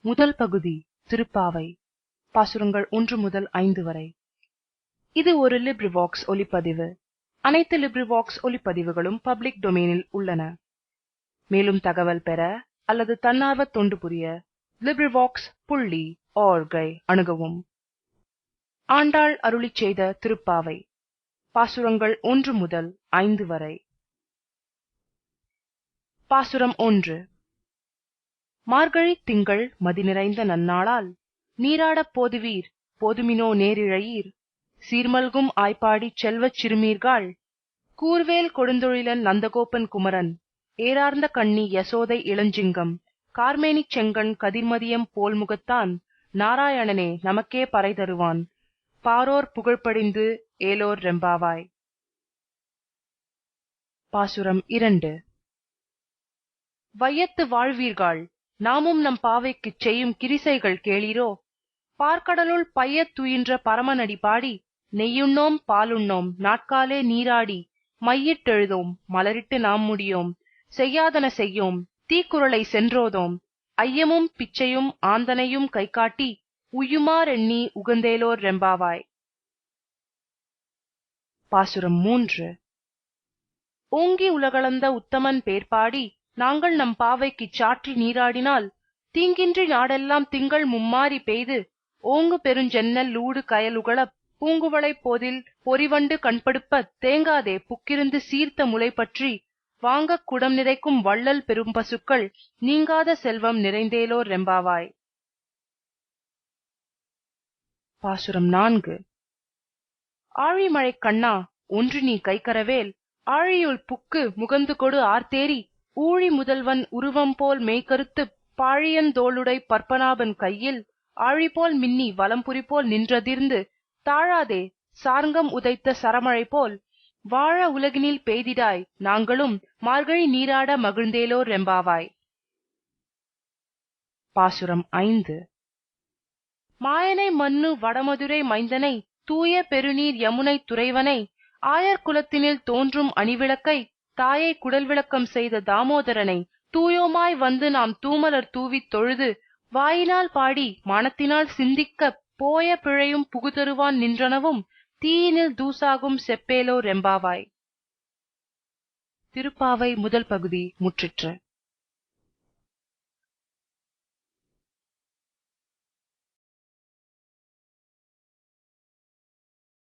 முதல் பகுதி திருப்பாவை. பாசுரங்கள் 1 முதல் 5 வரை. இது ஒரு லிப்ரிவாக்ஸ் ஒலிப்பதிவு. அனைத்து லிப்ரிவாக்ஸ் ஒலிப்பதிவுகளும் பப்ளிக் டொமைனில் உள்ளன. மேலும் தகவல் பெற அல்லது தன்னார்வ தொண்டு புரிய LibriVox.org அணுகவும். ஆண்டாள் அருளிச் செய்த திருப்பாவை. பாசுரங்கள் 1 முதல் 5 வரை. பாசுரம் 1. மார்கழி திங்கள் மதி நிறைந்த நன்னாளால் நீராடப் போதுவீர் போதுமினோ நேரிழையீர் சீர்மல்கும் ஆய்ப்பாடிச் செல்வச் சிறுமீர்காள் கூர்வேல் கொடுந்தொழிலன் நந்தகோபன் குமரன் ஏரார்ந்த கண்ணி யசோதை இளஞ்சிங்கம் கார்மேனிச் செங்கண் கதிர்மதியம் போல்முகத்தான் நாராயணனே நமக்கே பறை தருவான் பாரோர் புகழ்படிந்து ஏலோர் ரெம்பாவாய். பாசுரம் 2. வையத்து வாழ்வீர்கள் நாமும் நம் பாவைக்குச் செய்யும் கிரிசைகள் கேளீரோ பார்க்கடலுள் பையத் துயின்ற பரமனடி பாடி நெய்யுண்ணோம் பாலுண்ணோம் நாட்காலே நீராடி மையிட்டெழுதோம் மலரிட்டு நாம் முடியோம் செய்யாதன செய்யோம் தீக்குறளை சென்றோதோம் ஐயமும் பிச்சையும் ஆந்தனையும் கைகாட்டி உய்யுமாறெண்ணி உகந்தேலோர் ரெம்பாவாய். பாசுரம் 3. ஓங்கி உலகளந்த உத்தமன் பேர்பாடி நாங்கள் நம் பாவைக்குச் சாற்றி நீராடினால் தீங்கின்றி நாடெல்லாம் திங்கள் மும்மாரி பெய்து ஓங்கு பெருஞ்சென்னல் லூடு கயலுகள பூங்குவளை போதில் பொறிவண்டு கண்படுப்ப தேங்காதே புக்கிருந்து சீர்த்த முளை பற்றி வாங்கக் குடம் நிறைக்கும் வள்ளல் பெரும் பசுக்கள் நீங்காத செல்வம் நிறைந்தேலோர் ரெம்பாவாய். பாசுரம் 4. ஆழிமழைக் கண்ணா ஒன்று நீ கைக்கரவேல் ஆழியுள் புக்கு முகந்து கொடு ஆர்த்தேரி ஊழி முதல்வன் உருவம் போல் மெய்கருத்து பாழியந்தோளுடை பற்பனாபன் கையில் ஆழிபோல் மின்னி வலம்புரி போல் நின்றதிர்ந்து தாழாதே சார்ங்கம் உதைத்த சரமழை போல் வாழ உலகினில் பெய்திடாய் நாங்களும் மார்கழி நீராட மகிழ்ந்தேலோர் ரெம்பாவாய். பாசுரம் 5. மாயனை மன்னு வடமதுரை மைந்தனை தூய பெருநீர் யமுனை துறைவனை ஆயர் குலத்தினில் தோன்றும் அணிவிளக்கை தாயை குடல் விளக்கம் செய்த தாமோதரனை தூயோமாய் வந்து நாம் தூமலர் தூவித் தொழுது வாயினால் பாடி மனத்தினால் சிந்திக்க போய பிழையும் புகுதருவான் நின்றனவும் தீயினில் தூசாகும் செப்பேலோ ரெம்பாவாய். திருப்பாவை முதல் பகுதி முற்றிற்று.